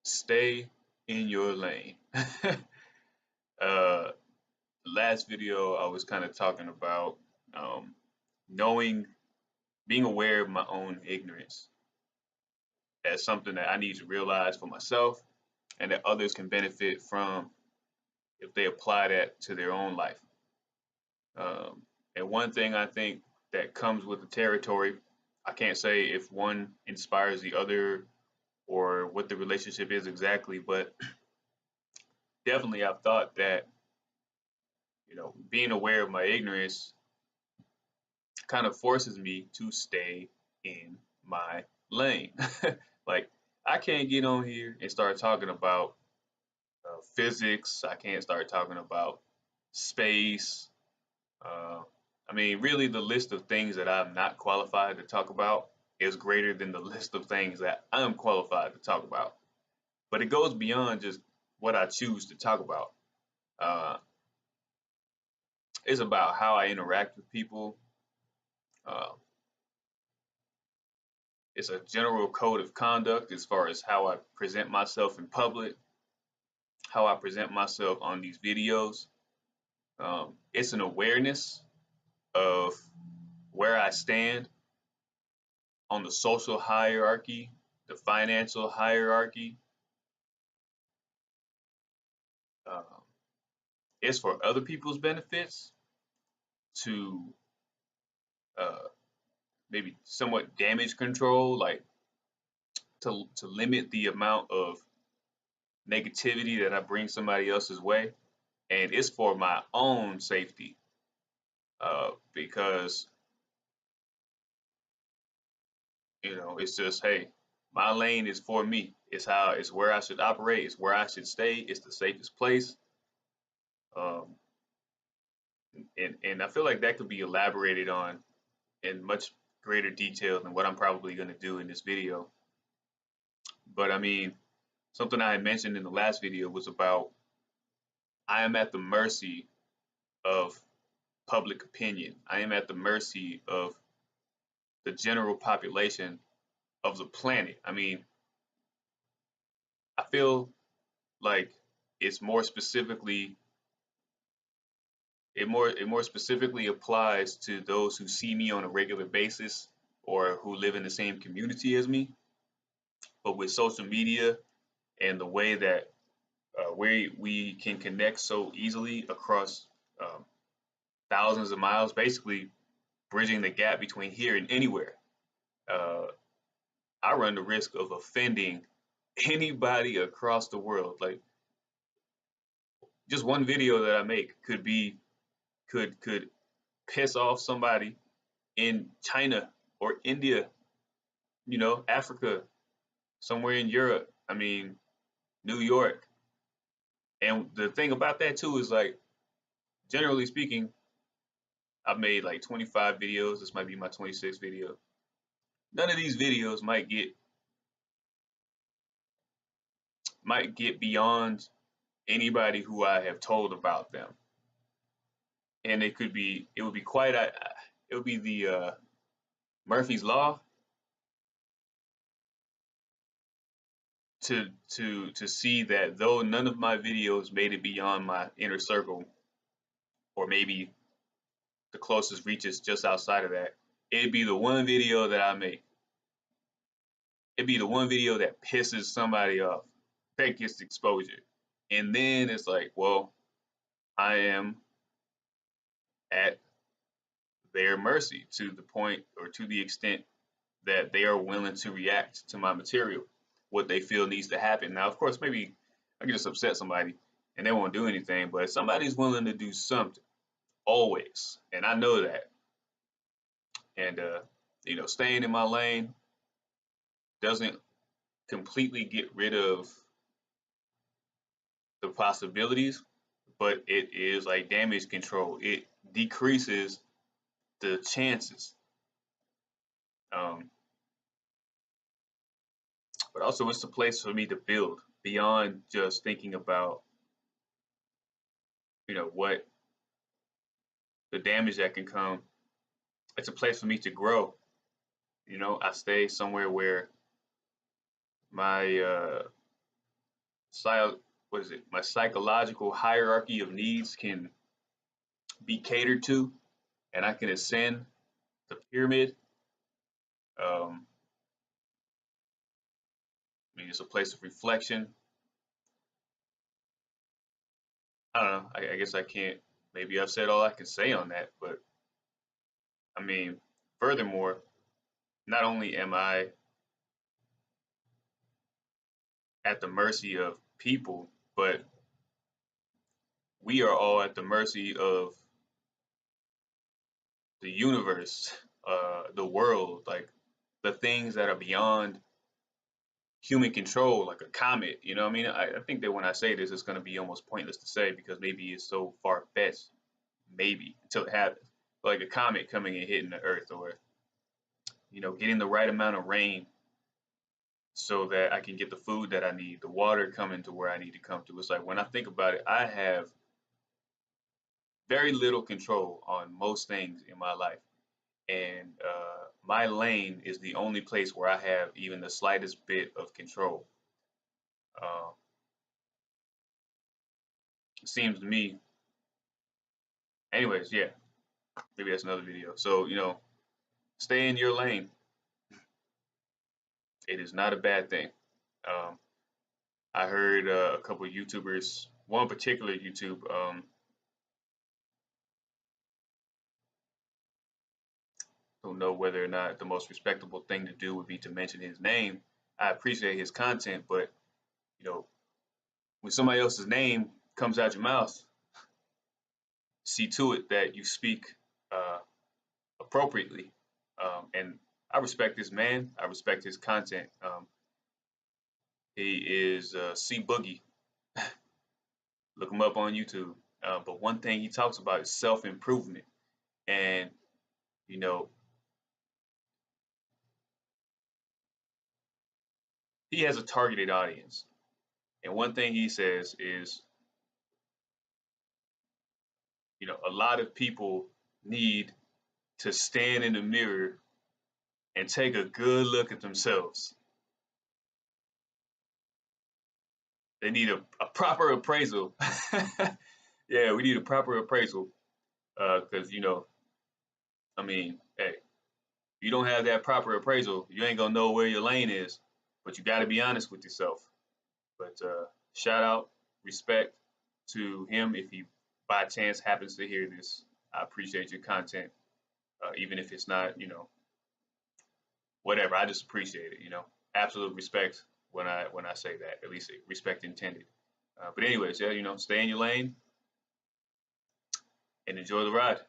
Stay in your lane. uh, last video, I was kind of talking about um, knowing, being aware of my own ignorance as something that I need to realize for myself and that others can benefit from if they apply that to their own life. Um, and one thing I think that comes with the territory, I can't say if one inspires the other or what the relationship is exactly, but definitely I've thought that, being aware of my ignorance kind of forces me to stay in my lane. Like, I can't get on here and start talking about physics. I can't start talking about space. Uh, I mean, really, the list of things that I'm not qualified to talk about is greater than the list of things that I'm qualified to talk about. But it goes beyond just what I choose to talk about. Uh, it's about how I interact with people. Uh, it's a general code of conduct as far as how I present myself in public, how I present myself on these videos. It's an awareness of where I stand on the social hierarchy, the financial hierarchy. Um, it's for other people's benefits to uh, maybe somewhat damage control, like to limit the amount of negativity that I bring somebody else's way. And it's for my own safety because, it's just, hey, my lane is for me. It's where I should operate. It's where I should stay. It's the safest place. Um, and I feel like that could be elaborated on in much greater detail than what I'm probably going to do in this video. But I mean, something I had mentioned in the last video was about I am at the mercy of public opinion. I am at the mercy of the general population of the planet. I mean, I feel like it's more specifically it more specifically applies to those who see me on a regular basis or who live in the same community as me. But with social media and the way that we can connect so easily across um, thousands of miles, basically bridging the gap between here and anywhere, uh, I run the risk of offending anybody across the world. Like, just one video that I make could piss off somebody in China or India, Africa, somewhere in Europe. I mean, New York. And the thing about that too is, like, generally speaking, I've made like 25 videos. This might be my 26th video. None of these videos might get beyond anybody who I have told about them. And it would be it would be the Murphy's Law to see that though none of my videos made it beyond my inner circle, or maybe the closest reaches just outside of that, it'd be the one video that I make. It'd be the one video that pisses somebody off, that gets exposure. And then it's like, well, I am at their mercy to the point or to the extent that they are willing to react to my material, what they feel needs to happen. Now, of course, maybe I can just upset somebody and they won't do anything, but somebody's willing to do something always. And I know that. And, staying in my lane doesn't completely get rid of the possibilities, but it is like damage control. It decreases the chances. Um, but also, it's a place for me to build beyond just thinking about, what the damage that can come. It's a place for me to grow. I stay somewhere where my what is it? My psychological hierarchy of needs can be catered to, and I can ascend the pyramid. Um, I mean, it's a place of reflection. I don't know. I guess I can't. Maybe I've said all I can say on that, but I mean, furthermore, not only am I at the mercy of people, but we are all at the mercy of the universe, the world, like the things that are beyond human control, like a comet. You know what I mean? I think that when I say this, it's going to be almost pointless to say because maybe it's so far fetched, maybe until it happens. Like a comet coming and hitting the Earth, or getting the right amount of rain so that I can get the food that I need, the water coming to where I need to come to. It's like when I think about it, I have very little control on most things in my life. And my lane is the only place where I have even the slightest bit of control. Uh, it seems to me, anyways, yeah, maybe that's another video. So, stay in your lane. It is not a bad thing. Um, I heard a couple of YouTubers, one particular YouTube, don't know whether or not the most respectable thing to do would be to mention his name. I appreciate his content, but you know, when somebody else's name comes out your mouth, see to it that you speak uh, appropriately. And I respect this man. I respect his content. He is C Boogie. Look him up on YouTube. But one thing he talks about is self improvement, and you know, he has a targeted audience. And one thing he says is, a lot of people need to stand in the mirror and take a good look at themselves. They need a proper appraisal. Yeah, we need a proper appraisal because, I mean, hey, if you don't have that proper appraisal, you ain't gonna know where your lane is. But you got to be honest with yourself. But shout out, respect to him if he by chance happens to hear this. I appreciate your content, even if it's not, whatever. I just appreciate it. Absolute respect when I say that. At least respect intended. But anyways, yeah, stay in your lane and enjoy the ride.